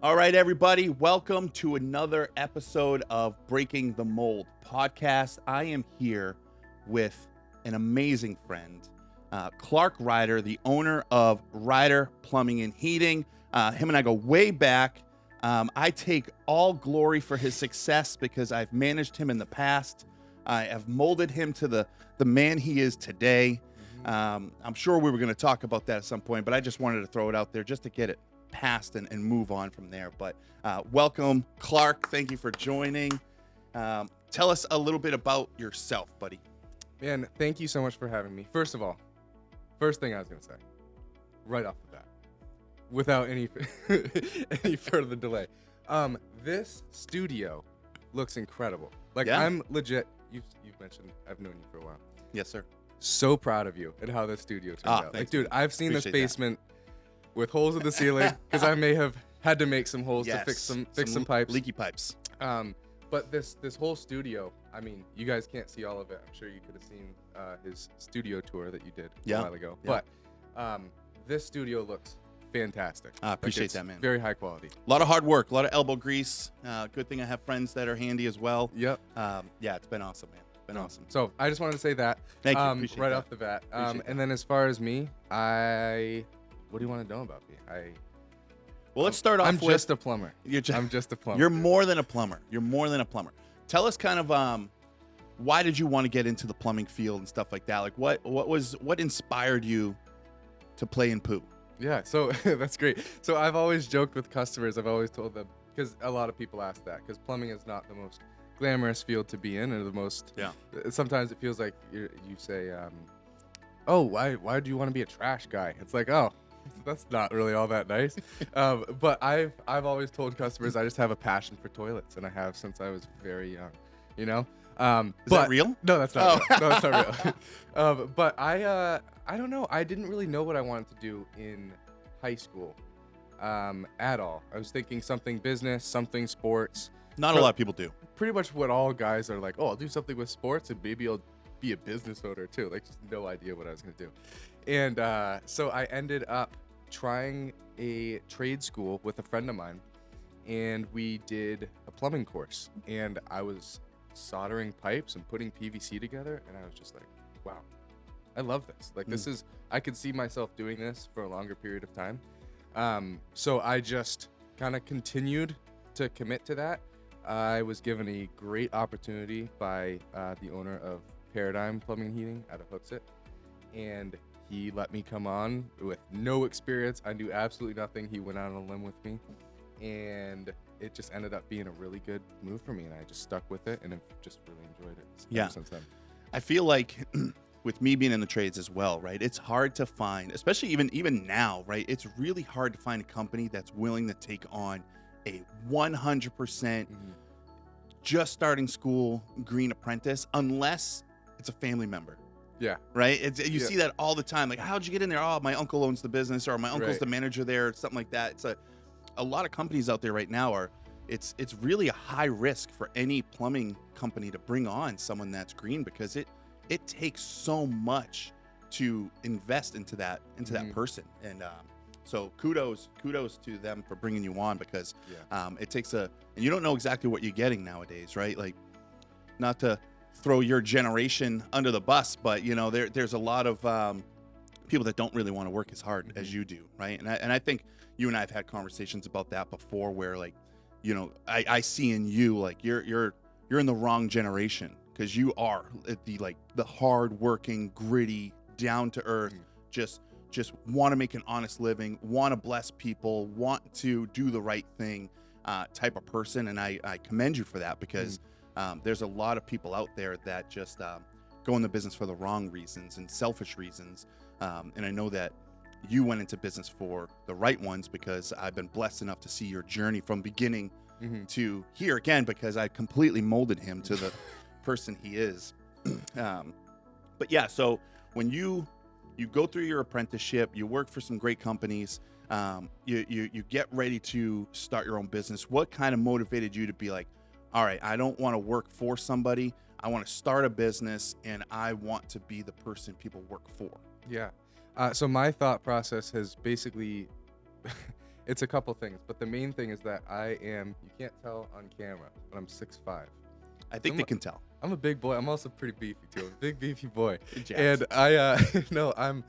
All right, everybody, welcome to another episode of Breaking the Mold podcast. I am here with an amazing friend, Clarke Ryder, the owner of Ryder Plumbing and Heating. Him and I go way back. I take all glory for his success because I've managed him in the past. I have molded him to the man he is today. I'm sure we were going to talk about that at some point, but I just wanted to throw it out there just to get it past and move on from there. But welcome, Clarke. Thank you for joining. Tell us a little bit about yourself, buddy. Man, thank you so much for having me. First of all, first thing I was going to say, right off the bat, without any any further delay, this studio looks incredible. Like, Yeah. I'm legit, you've mentioned, I've known you for a while. Yes, sir. So proud of you and how this studio turned out. Like, thanks, dude, man. I've seen Appreciate this basement with holes in the ceiling because I may have had to make some holes to Yes. fix some pipes. Leaky pipes. But this whole studio, I mean, you guys can't see all of it. I'm sure you could have seen his studio tour that you did Yeah. a while ago. Yeah. But this studio looks fantastic. I appreciate it's that, man. Very high quality. A lot of hard work, a lot of elbow grease. Good thing I have friends that are handy as well. Yep. Yeah, it's been awesome, man. It's been awesome. So I just wanted to say that. Thank you. Appreciate right that. off the bat. Appreciate And then as far as me, what do you want to know about me? Well, let's start off I'm with just a plumber. you're I'm just a plumber. You're more than a plumber. You're more than a plumber. Tell us kind of why did you want to get into the plumbing field and stuff like that? Like what inspired you to play in poo? Yeah, so that's great. So I've always joked with customers. I've always told them, because a lot of people ask that, because plumbing is not the most glamorous field to be in, or the most. Yeah. Sometimes it feels like you say, "Oh, why do you want to be a trash guy?" It's like, oh, that's not really all that nice. But I've always told customers I just have a passion for toilets, and I have since I was very young. You know. Is that real? No, that's not real. No, that's not real. But I don't know. I didn't really know what I wanted to do in high school at all. I was thinking something business, something sports. Not a lot of people do. Pretty much what all guys are like, oh, I'll do something with sports and maybe I'll be a business owner too. Like, just no idea what I was going to do. And so I ended up trying a trade school with a friend of mine, and we did a plumbing course. And I was soldering pipes and putting PVC together, and I was just like, wow, I love this. Like, this is, I could see myself doing this for a longer period of time. So I just kind of continued to commit to that. I was given a great opportunity by the owner of Paradigm Plumbing and Heating out of Hooksett, and he let me come on with no experience. I knew absolutely nothing. He went out on a limb with me, and it just ended up being a really good move for me, and I just stuck with it, and I've just really enjoyed it Yeah. ever since then. I feel like with me being in the trades as well, right? It's hard to find, especially even now, right? It's really hard to find a company that's willing to take on a 100% just starting school green apprentice, unless it's a family member. Yeah. Right? You see that all the time. Like, how'd you get in there? Oh, my uncle owns the business, or my uncle's Right. the manager there, or something like that. It's a lot of companies out there right now are, it's really a high risk for any plumbing company to bring on someone that's green, because it takes so much to invest into that person. And so kudos to them for bringing you on, because it takes and you don't know exactly what you're getting nowadays, right? Like, not to throw your generation under the bus, but you know, there's a lot of people that don't really want to work as hard as you do, right? And I think you and I have had conversations about that before, where, like, you know, I see in you, like, you're in the wrong generation, because you are the hard-working, gritty, down-to-earth, just want to make an honest living, want to bless people, want to do the right thing type of person. And I commend you for that, because there's a lot of people out there that just go in the business for the wrong reasons and selfish reasons. And I know that you went into business for the right ones, because I've been blessed enough to see your journey from beginning to here, again, because I completely molded him to the person he is. But yeah, so when you go through your apprenticeship, you work for some great companies, you get ready to start your own business. What kind of motivated you to be like, all right, I don't want to work for somebody, I want to start a business, and I want to be the person people work for? Yeah. So my thought process has basically It's a couple things, but the main thing is that you can't tell on camera, but I'm 6'5". I think they can tell. I'm a big boy. I'm also pretty beefy too. I'm a big beefy boy. Jacked. And I no, I'm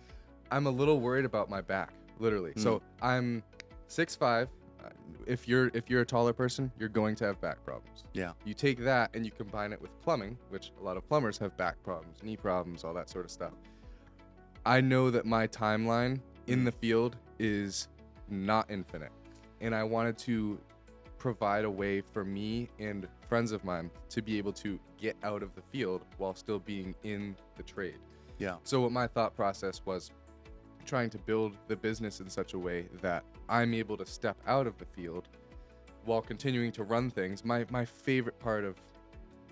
a little worried about my back, literally. So I'm 6'5". If you're a taller person, you're going to have back problems. Yeah. You take that and you combine it with plumbing, which a lot of plumbers have back problems, knee problems, all that sort of stuff. I know that my timeline in the field is not infinite, and I wanted to provide a way for me and friends of mine to be able to get out of the field while still being in the trade. Yeah. So what my thought process was trying to build the business in such a way that I'm able to step out of the field while continuing to run things. My favorite part of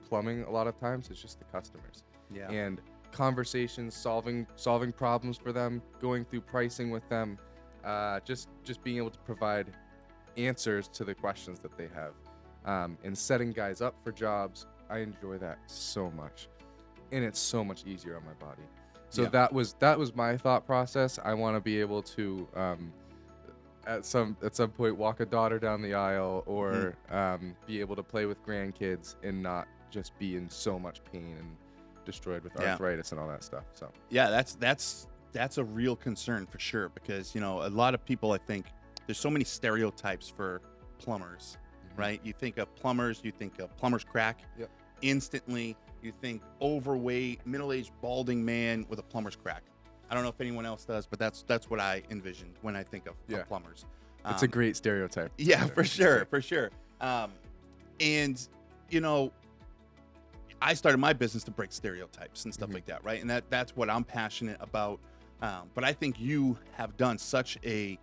plumbing a lot of times is just the customers. Yeah. And conversations, solving problems for them, going through pricing with them, just being able to provide answers to the questions that they have, and setting guys up for jobs. I enjoy that so much, and it's so much easier on my body. So that was my thought process. I want to be able to at some point walk a daughter down the aisle, or be able to play with grandkids and not just be in so much pain and destroyed with arthritis and all that stuff. So yeah, that's a real concern for sure, because a lot of people, I think there's so many stereotypes for plumbers, right? You think of plumbers, you think of plumber's crack. Yep. Instantly you think overweight, middle-aged, balding man with a plumber's crack. I don't know if anyone else does, but that's what I envisioned when I think of plumbers. It's a great stereotype. Yeah, for sure. And I started my business to break stereotypes and stuff like that, right? And that's what I'm passionate about. But I think you have done such a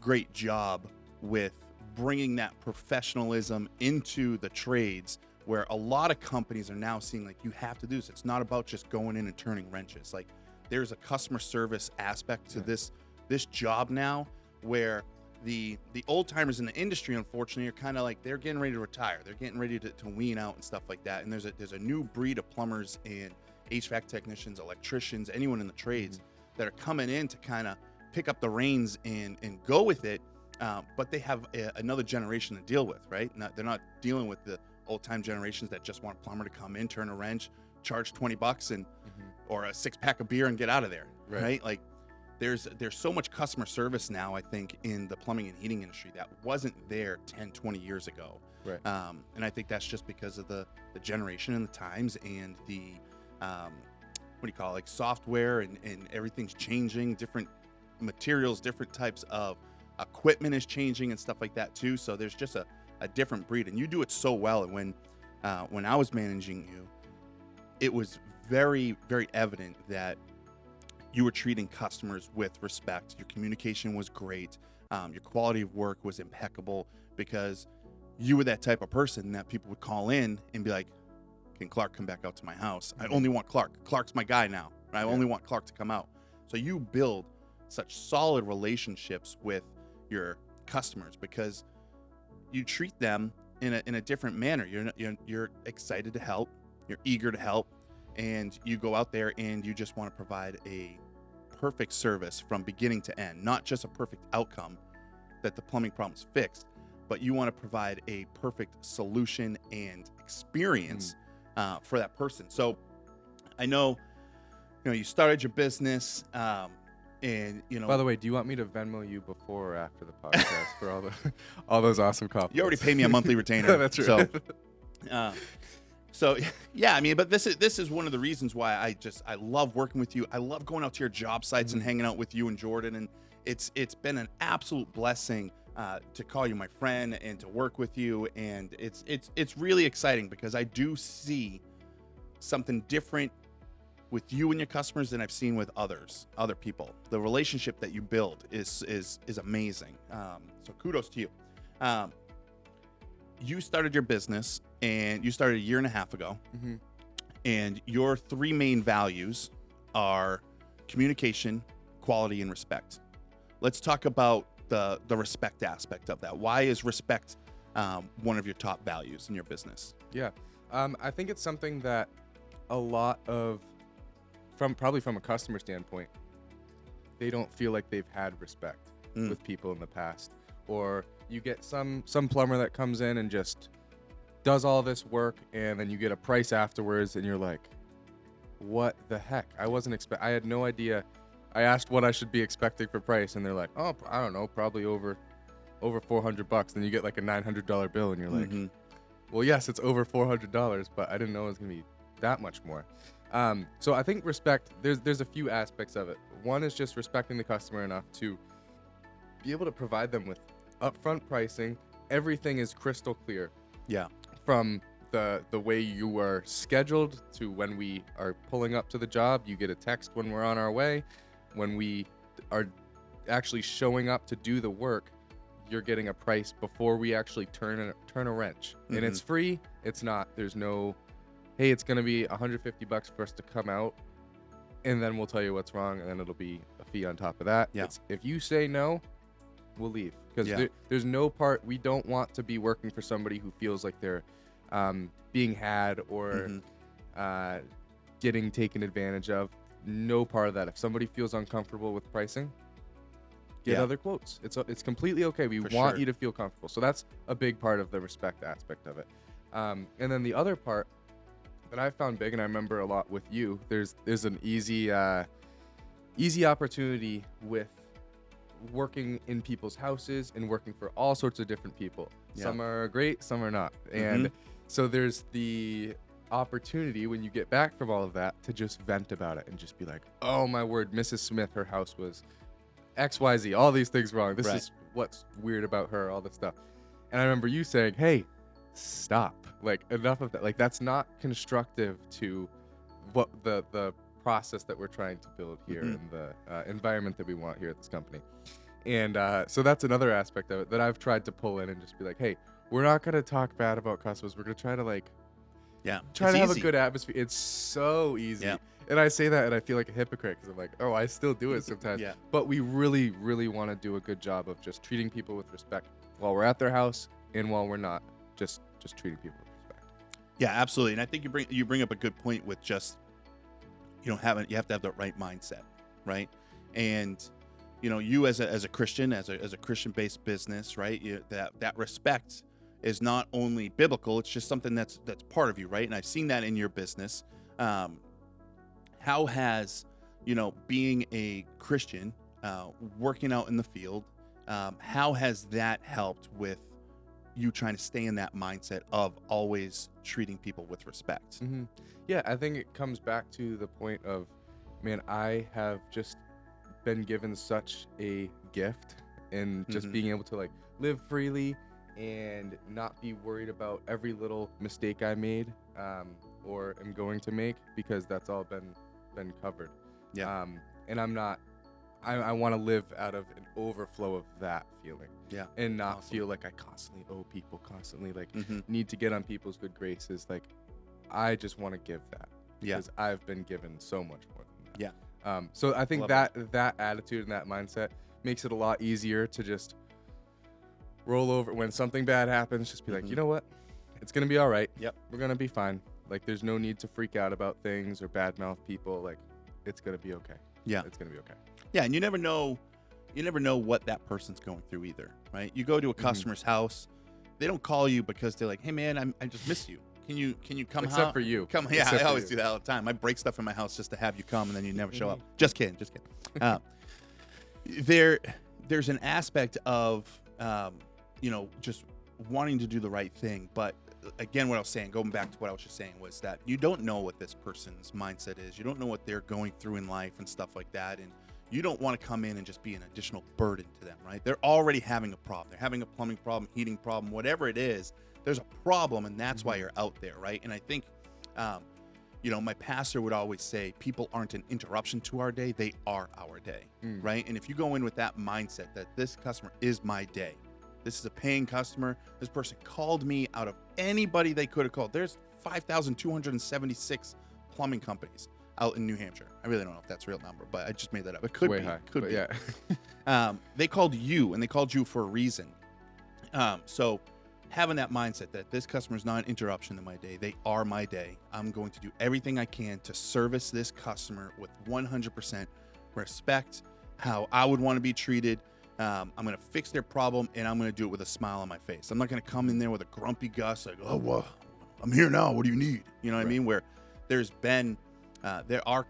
great job with bringing that professionalism into the trades, where a lot of companies are now seeing, like, you have to do this. It's not about just going in and turning wrenches. Like, there's a customer service aspect to this job now, where the old timers in the industry, unfortunately, are kind of like, they're getting ready to retire. They're getting ready to wean out and stuff like that. And there's a new breed of plumbers and HVAC technicians, electricians, anyone in the trades that are coming in to kind of pick up the reins and go with it. But they have another generation to deal with, right? They're not dealing with the old time generations that just want a plumber to come in, turn a wrench, charge $20 and or a 6-pack of beer and get out of there, right? Like, there's so much customer service now, I think, in the plumbing and heating industry that wasn't there 10, 20 years ago. Right. And I think that's just because of the generation and the times and the like software and everything's changing, different materials, different types of equipment is changing and stuff like that too. So there's just a different breed, and you do it so well. And when I was managing you, it was very, very evident that you were treating customers with respect. Your communication was great. Your quality of work was impeccable, because you were that type of person that people would call in and be like, can Clarke come back out to my house? I only want Clarke. Clarke's my guy now. I only want Clarke to come out. So you build such solid relationships with your customers because you treat them in a different manner. You're excited to help. You're eager to help. And you go out there and you just want to provide a perfect service from beginning to end, not just a perfect outcome that the plumbing problem's fixed, but you want to provide a perfect solution and experience for that person. So I know, you started your business, and By the way, do you want me to Venmo you before or after the podcast for all those awesome compliments? You already pay me a monthly retainer. That's true. So yeah, I mean, but this is one of the reasons why I love working with you. I love going out to your job sites and hanging out with you and Jordan, and it's been an absolute blessing to call you my friend and to work with you, and it's really exciting because I do see something different with you and your customers than I've seen with other people. The relationship that you build is amazing. So kudos to you. You started your business, and you started a year and a half ago, and your 3 main values are communication, quality, and respect. Let's talk about the respect aspect of that. Why is respect one of your top values in your business? Yeah, I think it's something that a lot of, probably from a customer standpoint, they don't feel like they've had respect with people in the past, or you get some plumber that comes in and just does all this work, and then you get a price afterwards, and you're like, what the heck? I had no idea. I asked what I should be expecting for price, and they're like, oh, I don't know, probably over $400. Then you get like a $900 bill, and you're like, well, yes, it's over $400, but I didn't know it was gonna be that much more. So I think respect, there's a few aspects of it. One is just respecting the customer enough to be able to provide them with upfront pricing. Everything is crystal clear. Yeah. From the way you are scheduled to when we are pulling up to the job. You get a text when we're on our way. When we are actually showing up to do the work, you're getting a price before we actually turn a wrench. And it's free. It's not. There's no, hey, it's going to be $150 for us to come out, and then we'll tell you what's wrong, and then it'll be a fee on top of that. Yeah. If you say no, we'll leave. Because there's no part, we don't want to be working for somebody who feels like they're being had or getting taken advantage of. No part of that. If somebody feels uncomfortable with pricing, get other quotes. It's completely okay. We want you to feel comfortable. So that's a big part of the respect aspect of it. And then the other part that I found big, and I remember a lot with you, there's an easy opportunity with working in people's houses and working for all sorts of different people. Some are great, some are not. And so there's the opportunity when you get back from all of that to just vent about it and just be like, oh my word, Mrs. Smith, her house was XYZ, all these things wrong. This is what's weird about her, all this stuff. And I remember you saying, hey, stop. Like, enough of that. Like, that's not constructive to what the process that we're trying to build here and the environment that we want here at this company. And so that's another aspect of it that I've tried to pull in and just be like, hey, we're not going to talk bad about customers. We're going to try to try to have a good atmosphere. It's so easy. Yeah. And I say that and I feel like a hypocrite because I'm like, oh, I still do it sometimes. But we really, really want to do a good job of just treating people with respect while we're at their house and while we're not, just treating people with respect. Yeah, absolutely. And I think you bring up a good point with just, you have to have the right mindset, right? And you as a Christian, as a Christian-based business, right? That respect is not only biblical; it's just something that's part of you, right? And I've seen that in your business. How has being a Christian, working out in the field, how has that helped with you trying to stay in that mindset of always treating people with respect? Yeah, I think it comes back to the point of, man, I have just been given such a gift in just being able to live freely and not be worried about every little mistake I made or am going to make, because that's all been covered. Yeah. And I want to live out of an overflow of that feeling. Yeah. And not feel like I constantly owe people, constantly need to get on people's good graces. Like, I just want to give that because I've been given so much more than that. Yeah. So I think that attitude and that mindset makes it a lot easier to just roll over when something bad happens. Just be like, you know what? It's going to be all right. Yep. We're going to be fine. Like, there's no need to freak out about things or badmouth people. Like, it's going to be okay. Yeah. It's going to be okay. Yeah. And you never know what that person's going through either, right? You go to a customer's house, they don't call you because they're like, hey man, I just miss you. Can you come? Except for you. Come. Yeah, I always do that all the time. I break stuff in my house just to have you come, and then you never show up. Just kidding. There's an aspect of just wanting to do the right thing, but again, what I was saying, going back to what I was just saying, was that you don't know what this person's mindset is. You don't know what they're going through in life and stuff like that, and you don't want to come in and just be an additional burden to them, right? They're already having a problem. They're having a plumbing problem, heating problem, whatever it is. There's a problem, and that's why you're out there, right? And I think, my pastor would always say, people aren't an interruption to our day. They are our day, right? And if you go in with that mindset that this customer is my day, this is a paying customer, this person called me out of anybody they could have called. There's 5,276 plumbing companies out in New Hampshire. I really don't know if that's a real number, but I just made that up. It could be. High, could be. Yeah. They called you, and they called you for a reason. So having that mindset that this customer is not an interruption to my day, they are my day. I'm going to do everything I can to service this customer with 100% respect, how I would want to be treated. I'm going to fix their problem, and I'm going to do it with a smile on my face. I'm not going to come in there with a grumpy Gus like, oh, well, I'm here now. What do you need? You know what I mean? Where there are,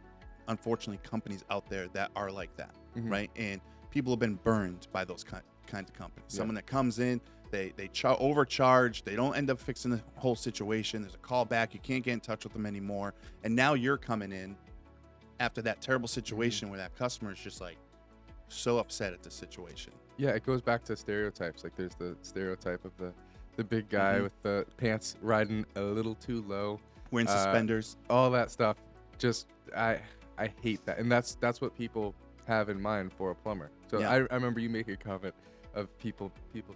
unfortunately, companies out there that are like that, right? And people have been burned by those kinds of companies. Yeah. Someone that comes in, they overcharge, they don't end up fixing the whole situation. There's a callback. You can't get in touch with them anymore. And now you're coming in after that terrible situation where that customer is just like so upset at the situation. Yeah, it goes back to stereotypes. Like there's the stereotype of the big guy with the pants riding a little too low, Wearing suspenders. all that stuff. Just I hate that, and that's what people have in mind for a plumber. So Yeah. I remember you making a comment of people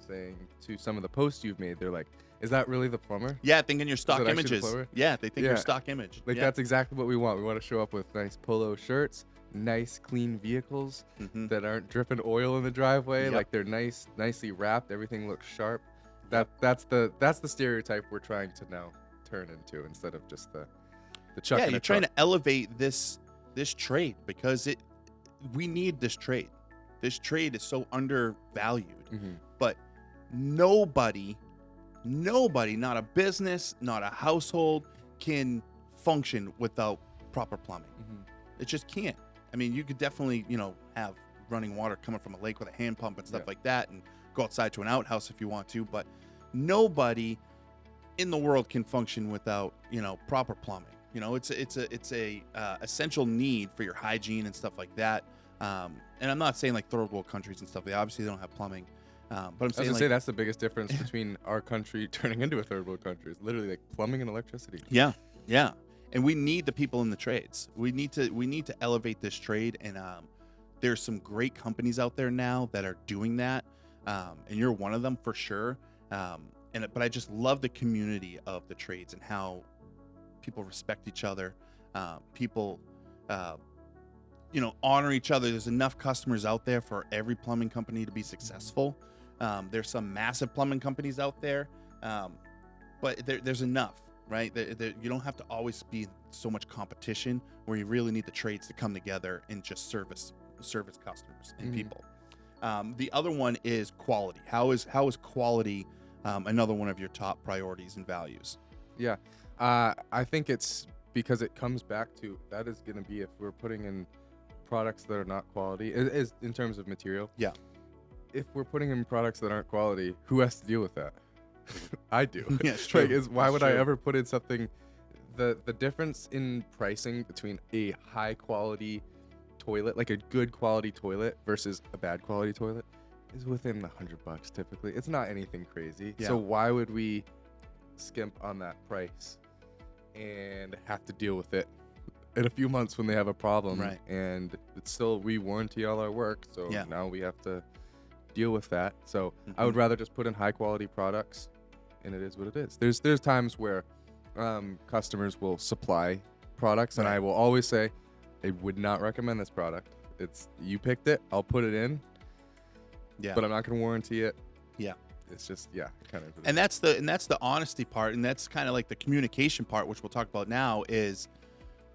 saying to some of the posts you've made, they're like, "Is that really the plumber?" Yeah, thinking your stock actually the images. plumber? Yeah, they think your Yeah. stock image. Like yeah. that's exactly what we want. We want to show up with nice polo shirts, nice clean vehicles that aren't dripping oil in the driveway. Yep. Like they're nicely wrapped. Everything looks sharp. That's the stereotype we're trying to now turn into instead of just the chuck. Yeah, you're trying to elevate this trade because we need this trade. This trade is so undervalued. But nobody, not a business, not a household, can function without proper plumbing. It just can't. I mean, you could definitely, have running water coming from a lake with a hand pump and stuff like that, and go outside to an outhouse if you want to. But nobody in the world can function without, proper plumbing. It's a essential need for your hygiene and stuff like that. And I'm not saying like third world countries and stuff. They obviously don't have plumbing. But I'm I was saying gonna say that's the biggest difference between our country turning into a third world country. It's literally like plumbing and electricity. Yeah. And we need the people in the trades. We need to elevate this trade. And there's some great companies out there now that are doing that. And you're one of them for sure. But I just love the community of the trades and how people respect each other. People, honor each other. There's enough customers out there for every plumbing company to be successful. There's some massive plumbing companies out there, but there's enough, right? You don't have to always be in so much competition where you really need the trades to come together and just service customers and people. The other one is quality. How is quality another one of your top priorities and values? Yeah, I think it's because it comes back to that is going to be if we're putting in products that are not quality, is in terms of material. Yeah. If we're putting in products that aren't quality, who has to deal with that? I do. Yeah, it's true. Why would I ever put in something? The difference in pricing between a high quality toilet, like a good quality toilet, versus a bad quality toilet, is within $100 typically. It's not anything crazy. Yeah. So why would we skimp on that price and have to deal with it in a few months when they have a problem? Right. And it's still, we warranty all our work, so now we have to deal with that. So I would rather just put in high quality products, and it is what it is. There's times where customers will supply products, and I will always say, I would not recommend this product. It's, you picked it, I'll put it in, but I'm not going to warranty it. Yeah. It's just, kind of. And that's the honesty part, and that's kind of like the communication part, which we'll talk about now. Is,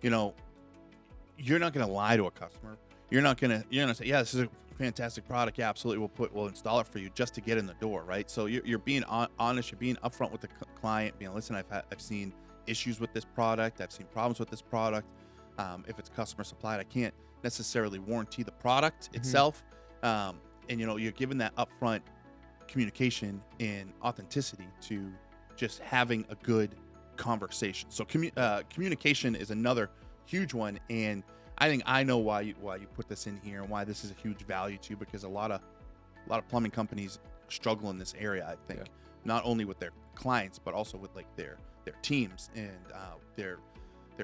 you're not going to lie to a customer. You're not going to say, yeah, this is a fantastic product. Yeah, absolutely. We'll install it for you just to get in the door, right? So you're being honest. You're being upfront with the client. Being, listen, I've seen issues with this product. I've seen problems with this product. If it's customer supplied, I can't necessarily warranty the product itself. And you're given that upfront communication and authenticity to just having a good conversation. So communication is another huge one, and I think I know why you put this in here and why this is a huge value to you, because a lot of plumbing companies struggle in this area. I think not only with their clients but also with like their teams and their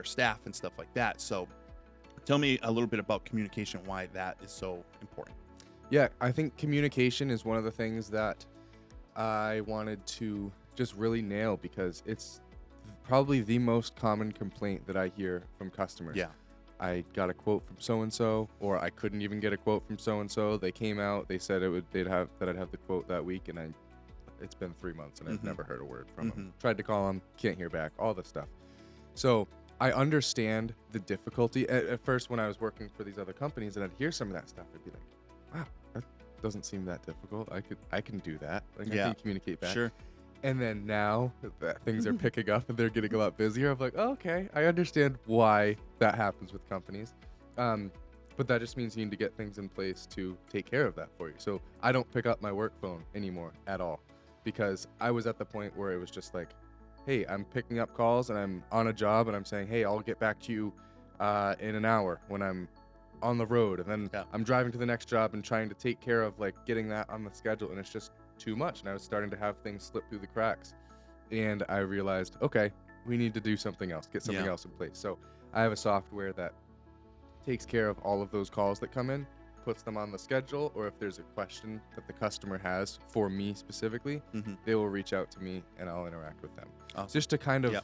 staff and stuff like that. So tell me a little bit about communication, why that is so important. Yeah, I think communication is one of the things that I wanted to just really nail, because it's probably the most common complaint that I hear from customers. Yeah. I got a quote from so-and-so, or I couldn't even get a quote from so-and-so. They came out, they said I'd have the quote that week, and it's been 3 months and I've never heard a word from them. Tried to call them, can't hear back, all this stuff. So I understand the difficulty. At first, when I was working for these other companies and I'd hear some of that stuff, I'd be like, wow, doesn't seem that difficult. I can do that. Like, I Yeah. can communicate back. Sure. And then now that things are picking up and they're getting a lot busier, I'm like, oh, okay, I understand why that happens with companies. But that just means you need to get things in place to take care of that for you. So I don't pick up my work phone anymore at all, because I was at the point where it was just like, hey, I'm picking up calls and I'm on a job and I'm saying, hey, I'll get back to you in an hour when I'm on the road. And then I'm driving to the next job and trying to take care of like getting that on the schedule. And it's just too much. And I was starting to have things slip through the cracks. And I realized, okay, we need to do something else, get something else in place. So I have a software that takes care of all of those calls that come in, puts them on the schedule, or if there's a question that the customer has for me specifically, they will reach out to me and I'll interact with them. Awesome. Just to kind of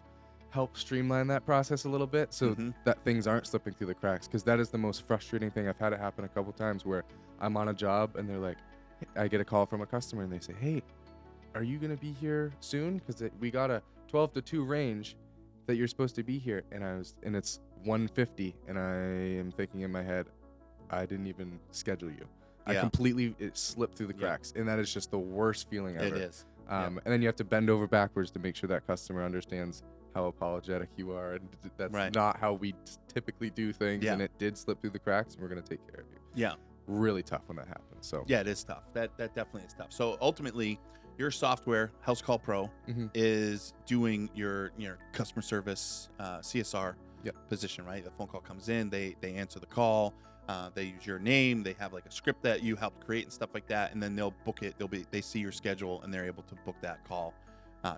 help streamline that process a little bit so that things aren't slipping through the cracks, because that is the most frustrating thing. I've had it happen a couple times where I'm on a job and they're like, I get a call from a customer and they say, hey, are you going to be here soon? Because we got a 12 to 2 range that you're supposed to be here. And it's 1:50, and I am thinking in my head, I didn't even schedule you. It slipped through the cracks, and that is just the worst feeling ever. It is. And then you have to bend over backwards to make sure that customer understands how apologetic you are, and that's not how we typically do things, and it did slip through the cracks, and we're going to take care of you. Yeah. Really tough when that happens. So yeah, it is tough. That definitely is tough. So ultimately, your software, House Call Pro, is doing your customer service CSR position, right? The phone call comes in, they answer the call, they use your name, they have like a script that you helped create and stuff like that, and then they'll book it. They see your schedule and they're able to book that call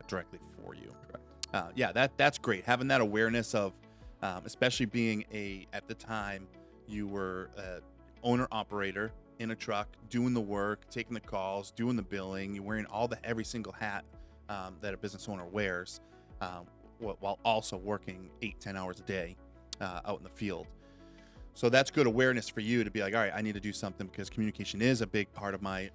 directly for you. Correct. That's great. Having that awareness of, especially being at the time you were owner operator in a truck, doing the work, taking the calls, doing the billing, you're wearing every single hat that a business owner wears, while also working 8-10 hours a day out in the field. So that's good awareness for you to be like, all right, I need to do something, because communication is a big part of my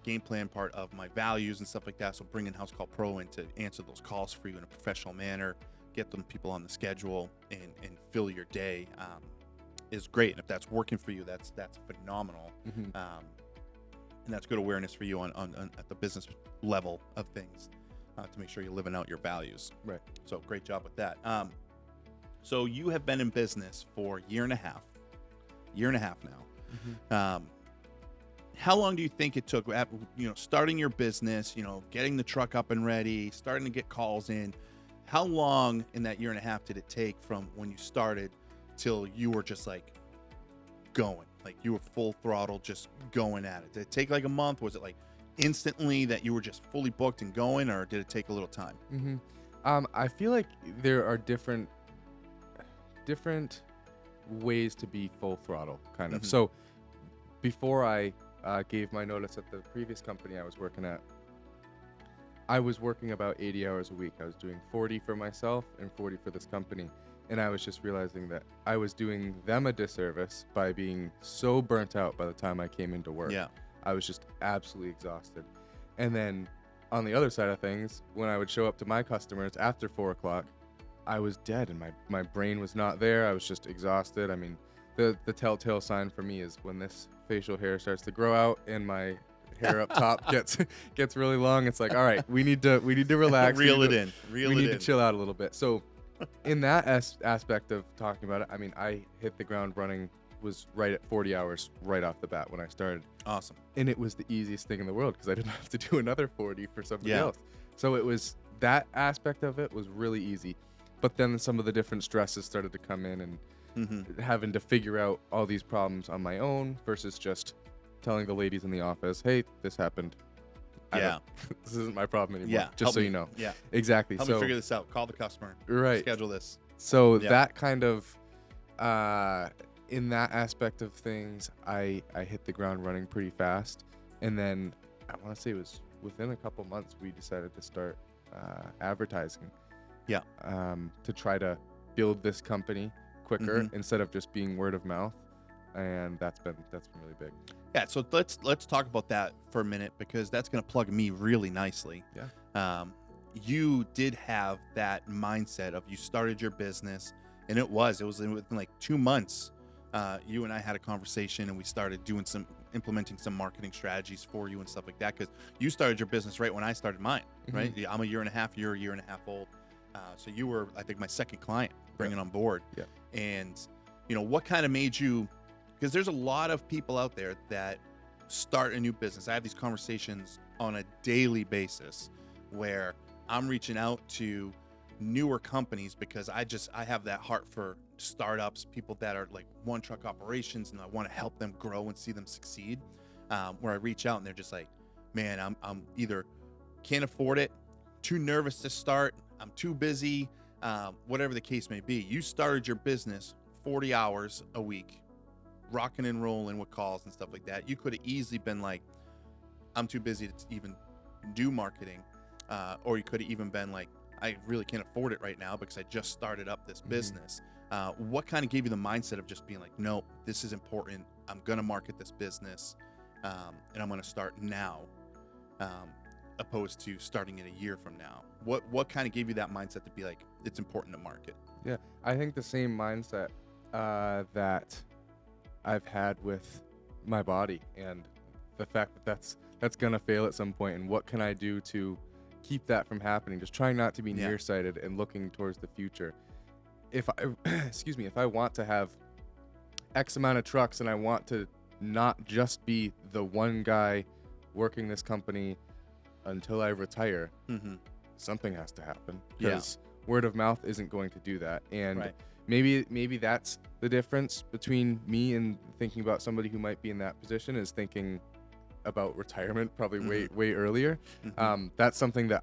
game plan, part of my values and stuff like that. So bringing House Call Pro in to answer those calls for you in a professional manner, get them people on the schedule, and fill your day is great. And if that's working for you, that's phenomenal. And that's good awareness for you on at the business level of things, to make sure you're living out your values. Right. So great job with that. So you have been in business for a year and a half now. How long do you think it took, starting your business, getting the truck up and ready, starting to get calls in? How long in that year and a half did it take from when you started till you were just like going, like you were full throttle, just going at it? Did it take like a month? Was it like instantly that you were just fully booked and going, or did it take a little time? I feel like there are different ways to be full throttle, kind of. So before I gave my notice at the previous company I was working at, I was working about 80 hours a week. I was doing 40 for myself and 40 for this company. And I was just realizing that I was doing them a disservice by being so burnt out by the time I came into work. Yeah. I was just absolutely exhausted. And then on the other side of things, when I would show up to my customers after 4 o'clock, I was dead and my brain was not there. I was just exhausted. I mean, the telltale sign for me is when this facial hair starts to grow out and my hair up top gets really long. It's like, all right, we need to relax. Reel it in. We need to chill out a little bit. So in that aspect of talking about it, I mean, I hit the ground running, was right at 40 hours right off the bat when I started. Awesome. And it was the easiest thing in the world because I didn't have to do another 40 for somebody else. So it was, that aspect of it was really easy. But then some of the different stresses started to come in, and having to figure out all these problems on my own versus just telling the ladies in the office, hey, this happened. This isn't my problem anymore. Yeah. Just so you know. Yeah. Exactly. Help me figure this out. Call the customer. Right. Schedule this. So that kind of, in that aspect of things, I hit the ground running pretty fast. And then I want to say it was within a couple months, we decided to start advertising. Yeah. To try to build this company quicker instead of just being word of mouth. And that's been really big. Yeah, so let's talk about that for a minute, because that's going to plug me really nicely. Yeah. You did have that mindset of, you started your business, and it was within like 2 months you and I had a conversation, and we started implementing some marketing strategies for you and stuff like that, because you started your business right when I started mine, right? I'm a year and a half, you're a year and a half old. So you were, I think, my second client bringing on board. Yeah. And, what kind of made you, because there's a lot of people out there that start a new business. I have these conversations on a daily basis where I'm reaching out to newer companies because I have that heart for startups, people that are like one truck operations, and I want to help them grow and see them succeed. Where I reach out and they're just like, man, I'm either can't afford it, too nervous to start, I'm too busy, whatever the case may be. You started your business 40 hours a week, rocking and rolling with calls and stuff like that. You could have easily been like, I'm too busy to even do marketing. Or you could have even been like, I really can't afford it right now because I just started up this business. What kind of gave you the mindset of just being like, no, this is important. I'm going to market this business, and I'm going to start now, opposed to starting it a year from now? What kind of gave you that mindset to be like, it's important to market? Yeah, I think the same mindset that I've had with my body, and the fact that that's going to fail at some point, and what can I do to keep that from happening? Just trying not to be nearsighted and looking towards the future. If I if I want to have X amount of trucks, and I want to not just be the one guy working this company until I retire, something has to happen, because word of mouth isn't going to do that. And maybe that's the difference between me and thinking about somebody who might be in that position, is thinking about retirement probably way earlier. That's something that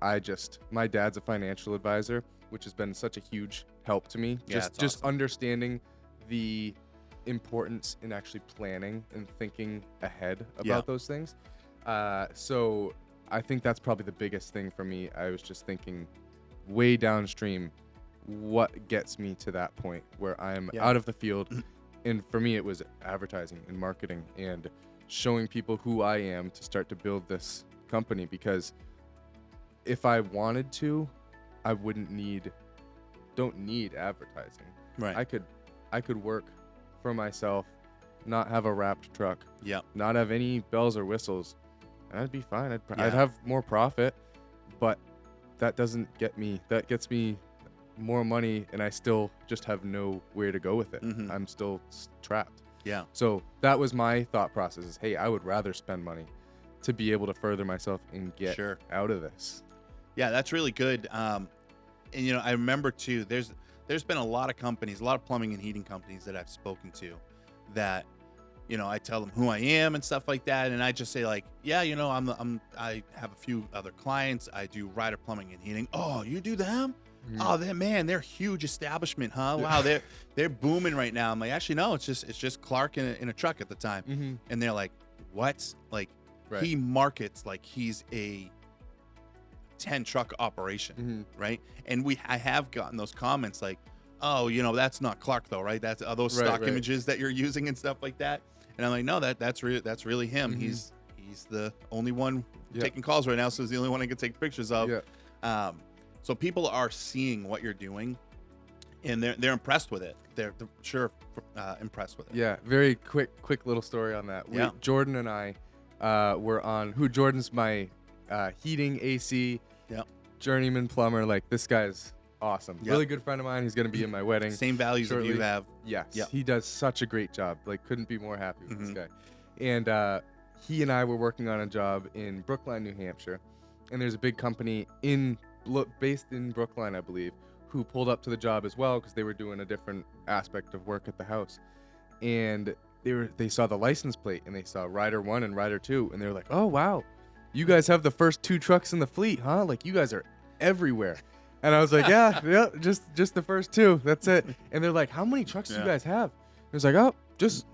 my dad's a financial advisor, which has been such a huge help to me. Just awesome. Understanding the importance in actually planning and thinking ahead about those things. So I think that's probably the biggest thing for me. I was just thinking way downstream, what gets me to that point where I'm out of the field. And for me, it was advertising and marketing and showing people who I am to start to build this company. Because if I wanted to, I don't need advertising. Right. I could work for myself, not have a wrapped truck, not have any bells or whistles, and I'd be fine. I'd have more profit, but that gets me more money, and I still just have nowhere to go with it. I'm still trapped. Yeah. So that was my thought process, is, hey, I would rather spend money to be able to further myself and get out of this. Yeah, that's really good. And I remember too, there's been a lot of companies, a lot of plumbing and heating companies that I've spoken to that, I tell them who I am and stuff like that, and I just say like, I have a few other clients. I do Ryder Plumbing and Heating. Oh, you do them? Oh, they're a huge establishment, huh? Wow, they're booming right now. I'm like, actually, no, it's just Clarke in a truck at the time. And they're like, what? Like, he markets like he's a 10 truck operation, right? And I have gotten those comments like, oh, that's not Clarke though, right? That's those stock images that you're using and stuff like that. And I'm like, no, that's really him. He's the only one taking calls right now, so he's the only one I can take pictures of. So people are seeing what you're doing, and they're impressed with it. They're sure impressed with it. Yeah, very quick little story on that. Jordan and I were on Jordan's my heating AC journeyman plumber. Like, this guy's awesome. Really good friend of mine. He's going to be in my wedding. Same values that you have. Yes. He does such a great job. Like, couldn't be more happy with this guy. And he and I were working on a job in Brookline, New Hampshire. And there's a big company based in Brookline, I believe, who pulled up to the job as well, because they were doing a different aspect of work at the house. And they saw the license plate, and they saw Ryder 1 and Ryder 2, and they were like, oh, wow, you guys have the first 2 trucks in the fleet, huh? Like, you guys are everywhere. And I was like, yeah, just the first 2. That's it. And they're like, how many trucks do you guys have? I was like, oh, just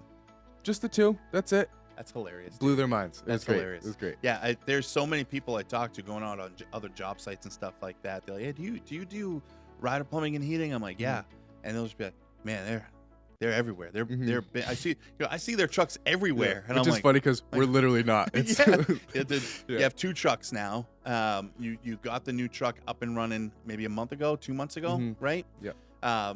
the 2. That's it. That's hilarious. Blew their minds. That's hilarious. It was great. Yeah, there's so many people I talk to going out on other job sites and stuff like that. They're like, hey, do you do Ryder Plumbing and Heating? I'm like, yeah. And they'll just be like, man, they're everywhere. They're I see their trucks everywhere. And Which is funny, because we're literally not. You have 2 trucks now. You got the new truck up and running maybe a month ago, 2 months ago, right? Yeah.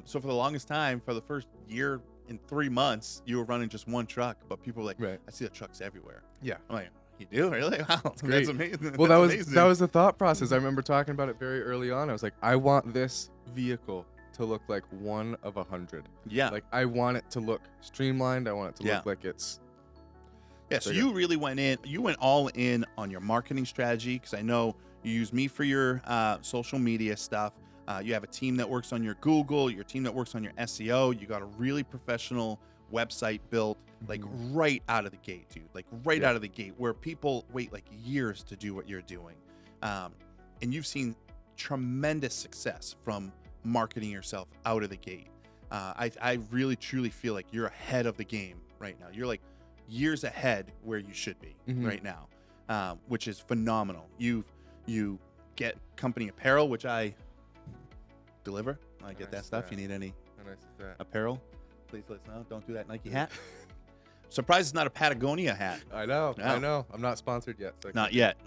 So for the longest time, for the first year in 3 months you were running just one truck, but people were like, Right. I see the trucks everywhere. Yeah. I'm like, you do? Really? Wow. That's great. amazing. Well, That's that amazing. was the thought process. I remember talking about it very early on. I was like, I want this vehicle to look like one of 100. Yeah. Like, I want it to look streamlined. I want it to Yeah. look like it's Yeah, so bigger. you really went all in on your marketing strategy, because I know you use me for your social media stuff. You have a team that works on your Google, your team that works on your SEO. You got a really professional website built, like right out of the gate, dude. Like right Yeah. out of the gate, where people wait like years to do what you're doing. And you've seen tremendous success from marketing yourself out of the gate. I really, truly feel like you're ahead of the game right now. You're like years ahead where you should be right now, which is phenomenal. You get company apparel, which I deliver. I get that stuff. You need any How nice is that? apparel, please let us know. Don't do that Nike hat. Surprised it's not a Patagonia hat. I know. Yeah. I know. I'm not sponsored yet. So I Not yet.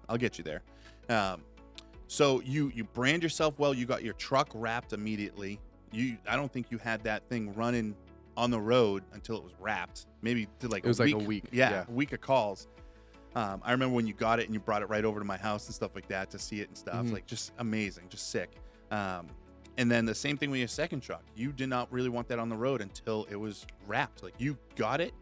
I'll get you there. So you brand yourself well. You got your truck wrapped immediately. I don't think you had that thing running on the road until it was wrapped. Maybe to like It was like a week. Yeah, a week of calls. I remember when you got it and you brought it right over to my house and stuff like that to see it and stuff. Like, just amazing, just sick. And then the same thing with your second truck. You did not really want that on the road until it was wrapped. Like, you got it,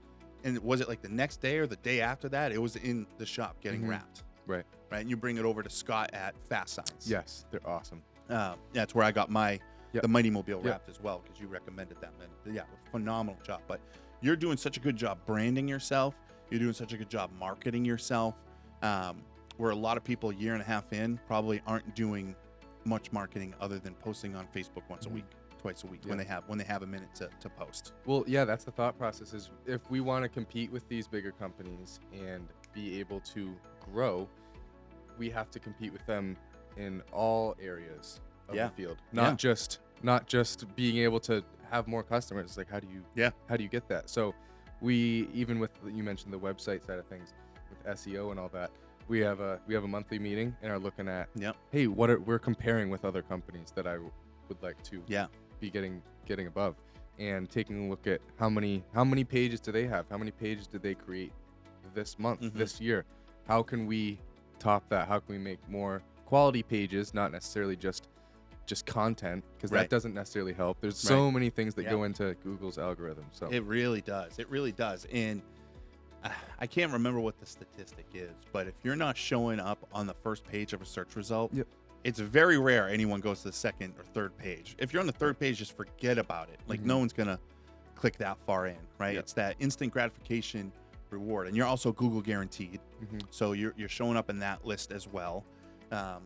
and was it like the next day or the day after that? It was in the shop getting wrapped. Right. Right. And you bring it over to Scott at Fast Signs. Yes, they're awesome. That's where I got my Yep. the Mighty Mobile Yep. wrapped as well, because you recommended them. And yeah, phenomenal job. But you're doing such a good job branding yourself. You're doing such a good job marketing yourself. Where a lot of people a year and a half in probably aren't doing much marketing other than posting on Facebook once a week, twice a week, when they have a minute to post. Well, yeah, that's the thought process. Is if we want to compete with these bigger companies and be able to grow, we have to compete with them in all areas of Yeah. the field. Yeah. Not just being able to have more customers. Like, how do you get that? So we, even with, you mentioned the website side of things with SEO and all that, we have a monthly meeting and are looking at, hey, we're comparing with other companies that I would like to be getting above, and taking a look at how many pages do they have? How many pages did they create this month, this year? How can we top that? How can we make more quality pages, not necessarily just content, because that doesn't necessarily help. There's so many things that go into Google's algorithm. So it really does. It really does. And I can't remember what the statistic is, but if you're not showing up on the first page of a search result, it's very rare anyone goes to the second or third page. If you're on the third page, just forget about it. Like, no one's gonna click that far in, right? It's that instant gratification reward, and you're also Google guaranteed, so you're showing up in that list as well.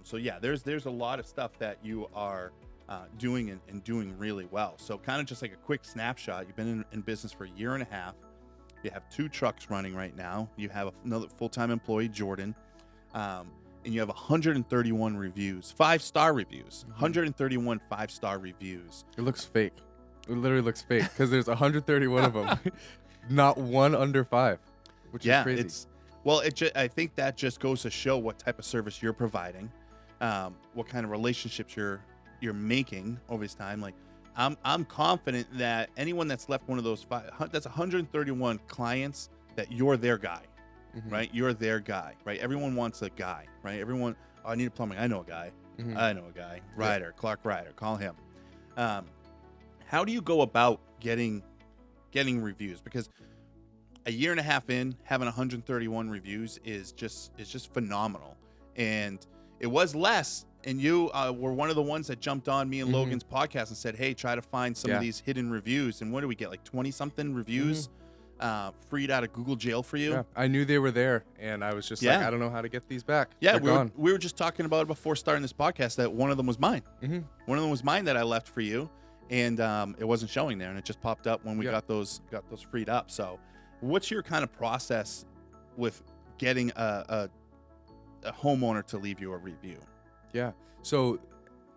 So yeah, there's a lot of stuff that you are doing and doing really well. So kind of just like a quick snapshot, you've been in business for a year and a half. You have 2 trucks running right now. You have another full-time employee, Jordan, and you have 131 reviews, 5-star reviews, 131 5-star reviews. it looks fake. It literally looks fake because there's 131 of them, not one under 5, which is crazy. I think that just goes to show what type of service you're providing, what kind of relationships you're making over this time. Like, I'm confident that anyone that's left one of those 5, that's 131 clients, that you're their guy, right? You're their guy, right? Everyone wants a guy, right? Everyone, I need a plumbing. I know a guy. I know a guy. Ryder, Clarke Ryder, call him. How do you go about getting reviews? Because a year and a half in, having 131 reviews is just phenomenal. And it was less, and you were one of the ones that jumped on me and Logan's podcast and said, hey, try to find some of these hidden reviews. And what do we get, like 20-something reviews freed out of Google jail for you? Yeah, I knew they were there, and I was just like, I don't know how to get these back. Yeah, They're we were just talking about it before starting this podcast, that one of them was mine. One of them was mine that I left for you, and it wasn't showing there, and it just popped up when we got those freed up. So what's your kind of process with getting a homeowner to leave you a review? Yeah. So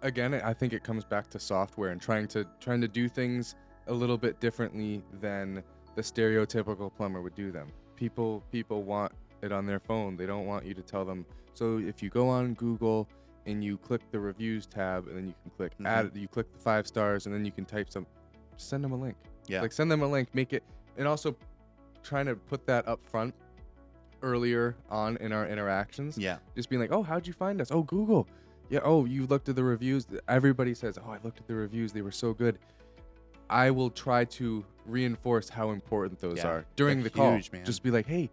again, I think it comes back to software and trying to do things a little bit differently than the stereotypical plumber would do them. People want it on their phone. They don't want you to tell them. So if you go on Google and you click the reviews tab, and then you can click add, you click the 5 stars, and then you can type some, send them a link. Yeah. Like send them a link, make it, and also trying to put that up front earlier on in our interactions. Yeah. Just being like, oh, how'd you find us? Oh, Google. Yeah. Oh, you looked at the reviews. Everybody says, oh, I looked at the reviews. They were so good. I will try to reinforce how important those are during the call. Huge, man. Just be like, hey,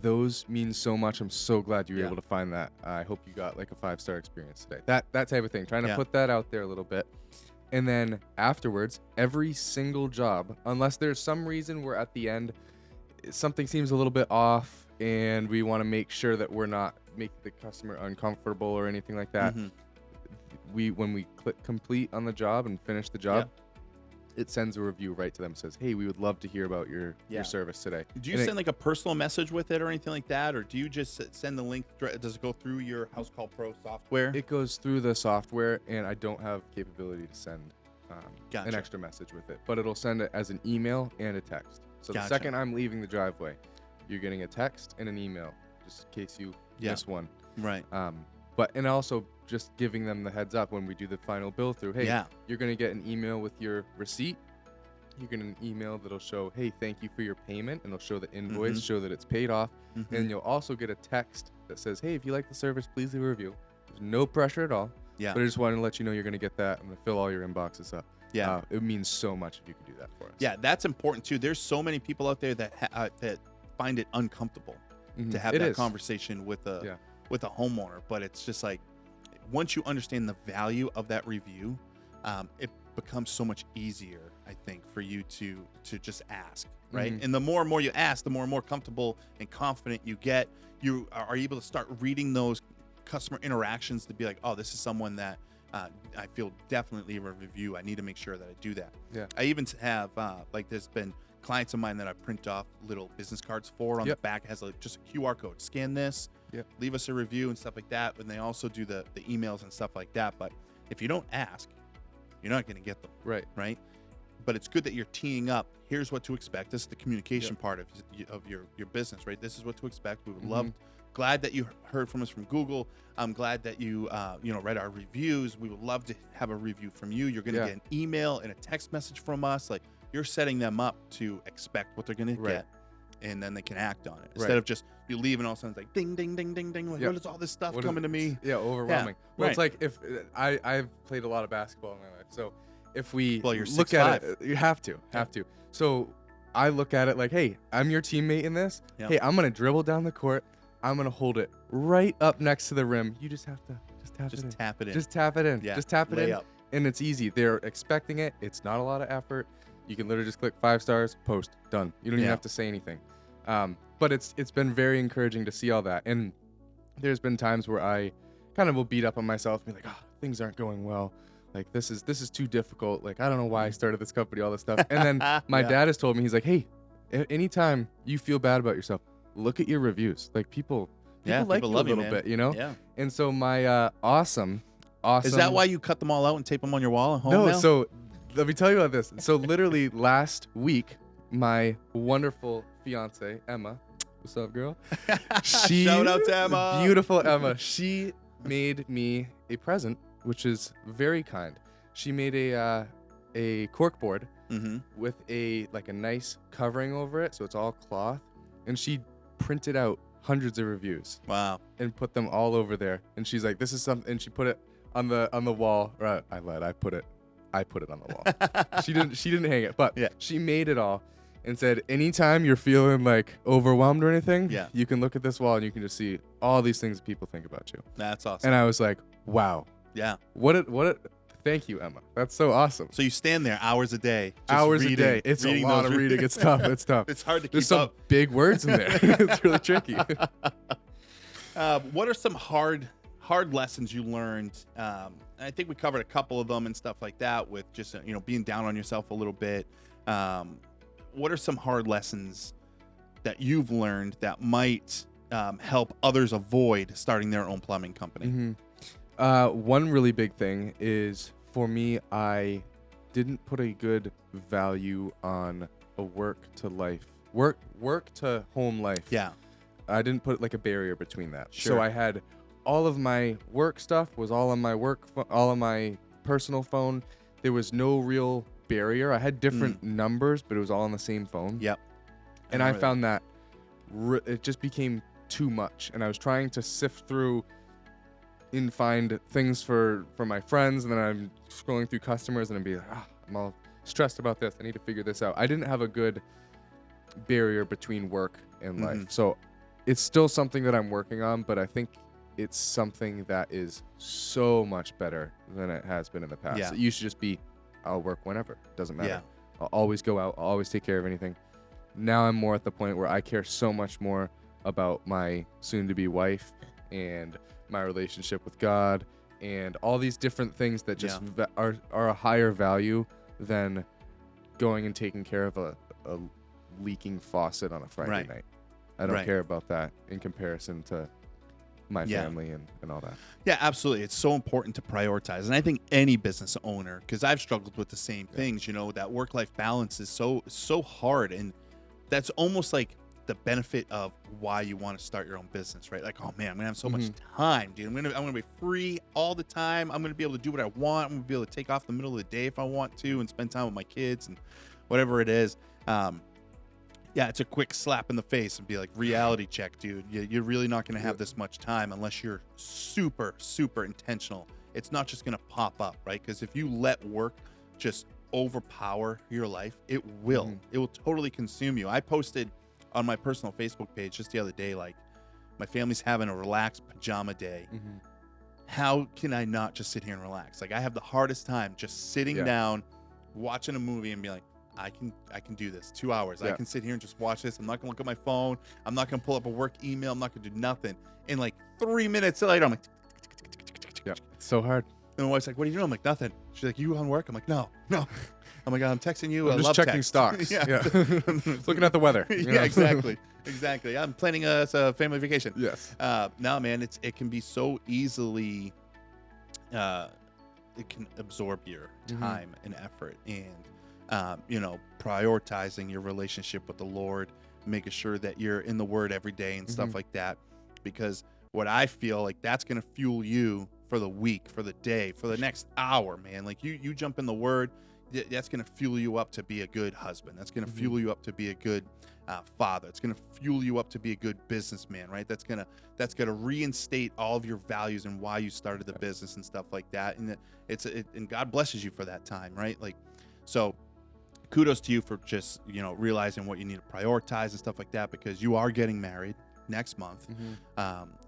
those mean so much. I'm so glad you were able to find that. I hope you got like a 5-star experience today. That type of thing. Trying to put that out there a little bit. And then afterwards, every single job, unless there's some reason we're at the end, something seems a little bit off and we want to make sure that we're not making the customer uncomfortable or anything like that. When we click complete on the job and finish the job, it sends a review right to them. Says, hey, we would love to hear about your service today. Do you send like a personal message with it or anything like that? Or do you just send the link? Does it go through your House Call Pro software? It goes through the software, and I don't have capability to send an extra message with it. But it'll send it as an email and a text. So the second I'm leaving the driveway, you're getting a text and an email, just in case you miss one. Right. And also just giving them the heads up when we do the final bill through. Hey, you're going to get an email with your receipt. You get an email that'll show, hey, thank you for your payment, and it'll show the invoice, show that it's paid off. And you'll also get a text that says, hey, if you like the service, please leave a review. There's no pressure at all. Yeah. But I just wanted to let you know you're going to get that. I'm going to fill all your inboxes up. Yeah. It means so much if you can do that for us. Yeah, that's important too. There's so many people out there that that find it uncomfortable to have that conversation with a homeowner, but it's just like, once you understand the value of that review, it becomes so much easier, I think, for you to just ask, right? And the more and more you ask, the more and more comfortable and confident you get. You are able to start reading those customer interactions to be like, oh, this is someone that I feel definitely a review. I need to make sure that I do that. Yeah. I even have like there's been clients of mine that I print off little business cards for. On the back has just a QR code. Scan this. Leave us a review and stuff like that. And they also do the emails and stuff like that. But if you don't ask, you're not going to get them. Right. But it's good that you're teeing up. Here's what to expect. This is the communication part of your business, right? This is what to expect. We would love. Glad that you heard from us from Google. I'm glad that you read our reviews. We would love to have a review from you. You're going to get an email and a text message from us. Like, you're setting them up to expect what they're going to get, and then they can act on it instead of just you leave and all of a sudden it's like ding ding ding ding ding. Like, what is all this stuff coming to me? Yeah, overwhelming. Well, it's like if I've played a lot of basketball in my life, so if we you're look at it, you have to. So I look at it like, hey, I'm your teammate in this. Hey, I'm going to dribble down the court. I'm going to hold it right up next to the rim. You just have to tap it in. Just tap it in. Yeah. Just tap it in. Up. And it's easy. They're expecting it. It's not a lot of effort. You can literally just click 5 stars, post, done. You don't even have to say anything. But it's been very encouraging to see all that. And there's been times where I kind of will beat up on myself and be like, oh, things aren't going well. Like, this is too difficult. Like, I don't know why I started this company, all this stuff. And then my dad has told me, he's like, hey, anytime you feel bad about yourself, look at your reviews. Like, people like you a little bit, you know? Yeah. And so my awesome. Is that why you cut them all out and tape them on your wall at home now? So let me tell you about this. So literally last week, my wonderful fiance, Emma, what's up, girl? Shout out to Emma. Beautiful Emma. She made me a present, which is very kind. She made a cork board with a nice covering over it, so it's all cloth, and she printed out hundreds of reviews. Wow. And put them all over there. And she's like, this is something, and she put it on the wall. Right, I put it on the wall. She didn't hang it, but she made it all and said, anytime you're feeling like overwhelmed or anything, you can look at this wall and you can just see all these things people think about you. That's awesome. And I was like, wow. Yeah. Thank you, Emma. That's so awesome. So you stand there hours a day. A day. It's a lot of reading. It's tough. It's tough. It's hard to keep up. There's some big words in there. It's really tricky. What are some hard lessons you learned? I think we covered a couple of them and stuff like that with just being down on yourself a little bit. What are some hard lessons that you've learned that might help others avoid starting their own plumbing company? One really big thing is, for me, I didn't put a good value on a work to home life. Yeah. I didn't put a barrier between that. Sure. So I had all of my work stuff was all on my all on my personal phone. There was no real barrier. I had different numbers, but it was all on the same phone. Yep. And I found that it just became too much, and I was trying to sift through and find things for my friends, and then I'm scrolling through customers, and I'd be like, I'm all stressed about this. I need to figure this out. I didn't have a good barrier between work and life. So it's still something that I'm working on, but I think it's something that is so much better than it has been in the past. Yeah. It used to just be, I'll work whenever. Doesn't matter. Yeah. I'll always go out. I'll always take care of anything. Now I'm more at the point where I care so much more about my soon-to-be wife and my relationship with God and all these different things that just are a higher value than going and taking care of a leaking faucet on a Friday night. I don't care about that in comparison to my family and all that. Yeah, absolutely. It's so important to prioritize. And I think any business owner, because I've struggled with the same things, you know, that work-life balance is so hard. And that's almost like the benefit of why you want to start your own business, right? Like, oh man, I'm gonna have so much time, dude. I'm gonna be free all the time. I'm gonna be able to do what I want. I'm gonna be able to take off the middle of the day if I want to and spend time with my kids and whatever it is. Yeah, it's a quick slap in the face and be like, reality check, dude. You're really not going to have this much time unless you're super, super intentional. It's not just going to pop up, right? Because if you let work just overpower your life, it will. It will totally consume you. I posted on my personal Facebook page just the other day, like, my family's having a relaxed pajama day. How can I not just sit here and relax? Like, I have the hardest time just sitting down, watching a movie and be like, I can do this 2 hours. I can sit here and just watch this. I'm not gonna look at my phone. I'm not gonna pull up a work email. I'm not gonna do nothing. And like 3 minutes later, I'm like, it's so hard. And my wife's like, what are you doing? I'm like, nothing. She's like, you on work? I'm like, no. Oh my God, I'm texting you. I'm just checking stocks. Looking at the weather. Yeah, exactly. I'm planning a family vacation. Yes. No, man, it can be so easily, it can absorb your time and effort, and you know, prioritizing your relationship with the Lord, making sure that you're in the Word every day and stuff like that. Because what I feel like that's going to fuel you for the week, for the day, for the next hour, man. Like you jump in the Word, that's going to fuel you up to be a good husband. That's going to fuel you up to be a good father. It's going to fuel you up to be a good businessman, right? That's going to reinstate all of your values and why you started the business and stuff like that. And and God blesses you for that time, right? Like, so kudos to you for just, you know, realizing what you need to prioritize and stuff like that, because you are getting married next month.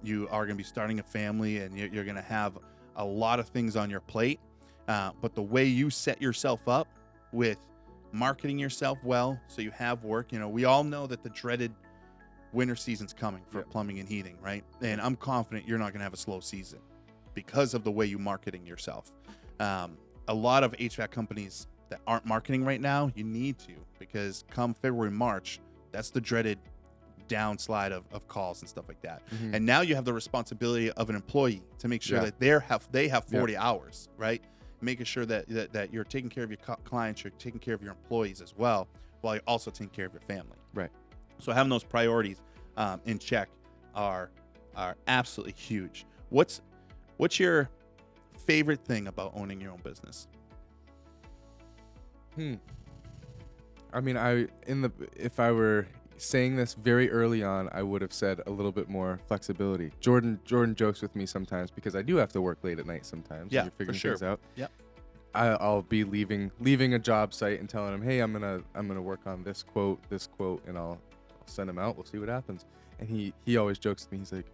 You are going to be starting a family, and you're going to have a lot of things on your plate. But the way you set yourself up with marketing yourself well, so you have work, you know, we all know that the dreaded winter season's coming for plumbing and heating, right? And I'm confident you're not going to have a slow season because of the way you marketing yourself. A lot of HVAC companies that aren't marketing right now, you need to, because come February, March, that's the dreaded downslide of calls and stuff like that. And now you have the responsibility of an employee to make sure that they have 40 hours, right? Making sure that you're taking care of your clients, you're taking care of your employees as well, while you're also taking care of your family. Right. So having those priorities in check are absolutely huge. What's your favorite thing about owning your own business? I mean, if I were saying this very early on, I would have said a little bit more flexibility. Jordan jokes with me sometimes because I do have to work late at night sometimes. Yeah, when you're figuring for sure. things out. Yeah. I'll be leaving a job site and telling him, hey, I'm gonna work on this quote, and I'll send him out. We'll see what happens. And he always jokes with me. He's like,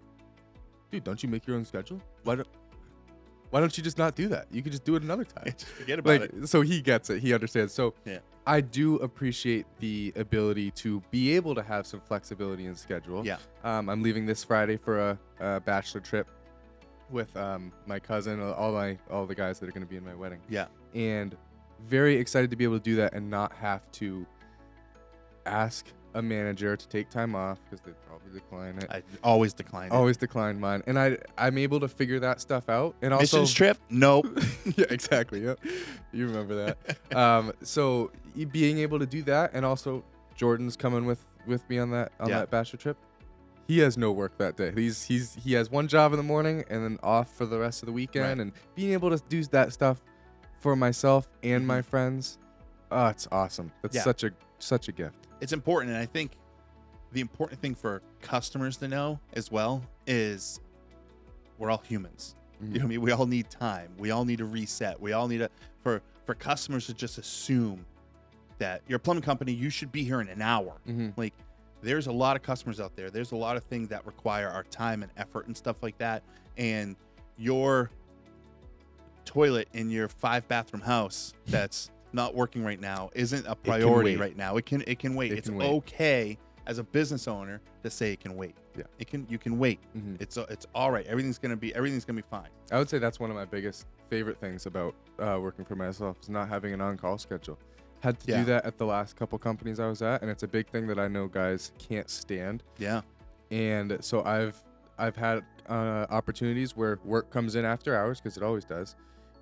dude, don't you make your own schedule? Why don't you just not do that? You could just do it another time. Just forget about it. So he gets it. He understands. So yeah. I do appreciate the ability to be able to have some flexibility in schedule. Yeah. I'm leaving this Friday for a bachelor trip with my cousin, all the guys that are going to be in my wedding. Yeah. And very excited to be able to do that and not have to ask a manager to take time off, because they'd probably decline it. I always decline it. Always decline mine. And I'm able to figure that stuff out. And also missions trip? Nope. Yeah, exactly. Yep. You remember that. So being able to do that, and also Jordan's coming with me on that bachelor trip. He has no work that day. He has one job in the morning and then off for the rest of the weekend. Right. And being able to do that stuff for myself and my friends Oh, it's awesome. That's Yeah. such a gift. It's important, and I think the important thing for customers to know as well is we're all humans. You know what I mean? We all need time. We all need to reset. We all need to for customers to just assume that you're a plumbing company, you should be here in an hour. Like, there's a lot of customers out there. There's a lot of things that require our time and effort and stuff like that. And your toilet in your 5-bathroom house that's not working right now isn't a priority right now. It can wait. It's okay as a business owner to say it can wait. Yeah. You can wait. It's all right. Everything's gonna be fine. I would say that's one of my biggest favorite things about working for myself is not having an on-call schedule. Had to do that at the last couple companies I was at, and it's a big thing that I know guys can't stand. Yeah. And so I've had opportunities where work comes in after hours, because it always does,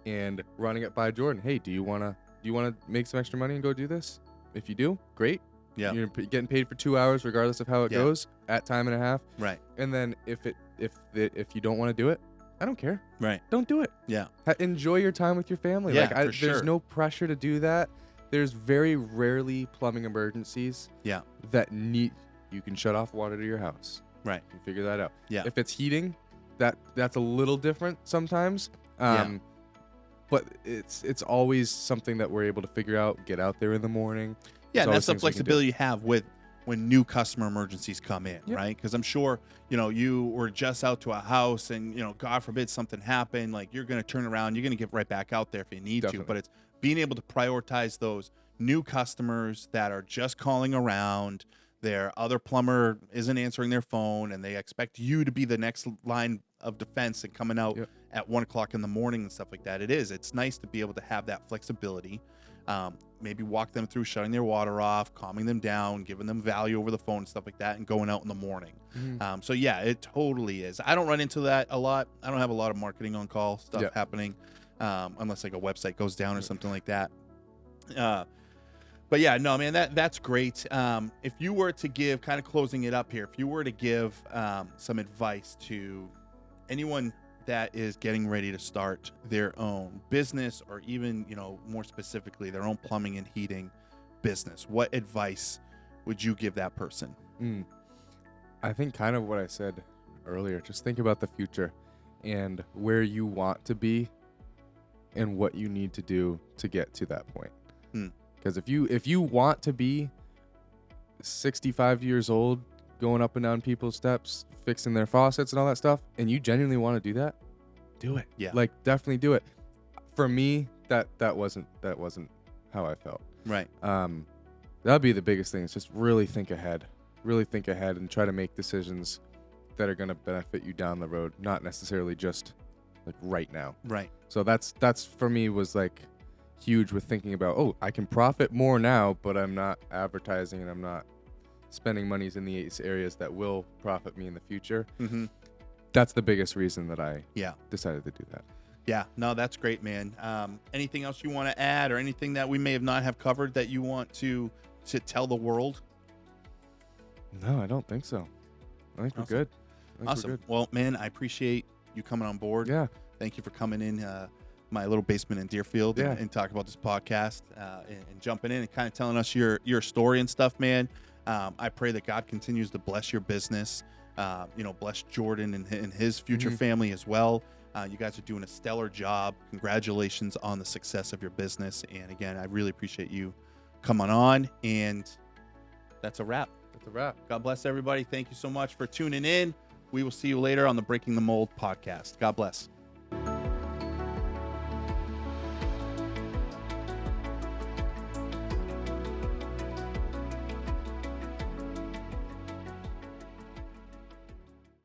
and running it by Jordan. Hey, do you wanna make some extra money and go do this? If you do, great. Yeah. You're getting paid for 2 hours regardless of how it goes at time and a half. Right. And then if you don't want to do it, I don't care. Right. Don't do it. Yeah. Enjoy your time with your family. Yeah, like for sure. There's no pressure to do that. There's very rarely plumbing emergencies. Yeah. That you can shut off water to your house. Right. You can figure that out. Yeah. If it's heating, that's a little different sometimes. But it's always something that we're able to figure out, get out there in the morning. Yeah, and that's the flexibility you have with when new customer emergencies come in, right? Because I'm sure, you were just out to a house and, God forbid something happened, like you're going to turn around, you're going to get right back out there if you need to. But it's being able to prioritize those new customers that are just calling around, their other plumber isn't answering their phone, and they expect you to be the next line of defense and coming out at 1 o'clock in the morning and stuff like that. It's nice to be able to have that flexibility. Maybe walk them through shutting their water off, calming them down, giving them value over the phone and stuff like that, and going out in the morning. So yeah, it totally is. I don't run into that a lot. I don't have a lot of marketing on call stuff happening, unless like a website goes down or something like that. But yeah, no, man, that's great. If you were to give, kind of closing it up here, if you were to give some advice to anyone that is getting ready to start their own business, or even, more specifically, their own plumbing and heating business, what advice would you give that person? I think kind of what I said earlier. Just think about the future and where you want to be and what you need to do to get to that point. Because if you want to be 65 years old, going up and down people's steps, fixing their faucets and all that stuff, and you genuinely want to do that, do it. Yeah. Like, definitely do it. For me, that wasn't how I felt. Right. That'd be the biggest thing, is just really think ahead and try to make decisions that are going to benefit you down the road, not necessarily just like right now. Right. So that's for me was like huge with thinking about, oh, I can profit more now, but I'm not advertising and I'm not spending monies in these areas that will profit me in the future. That's the biggest reason that I decided to do that. Yeah, no, that's great, man. Anything else you want to add, or anything that we may have not have covered that you want to tell the world? No, I don't think so. I think we're good. Awesome. Well, man, I appreciate you coming on board. Yeah. Thank you for coming in my little basement in Deerfield and talking about this podcast and jumping in and kind of telling us your story and stuff, man. I pray that God continues to bless your business, bless Jordan and his future family as well. You guys are doing a stellar job. Congratulations on the success of your business. And again, I really appreciate you coming on. And that's a wrap. God bless everybody. Thank you so much for tuning in. We will see you later on the Breaking the Mold podcast. God bless.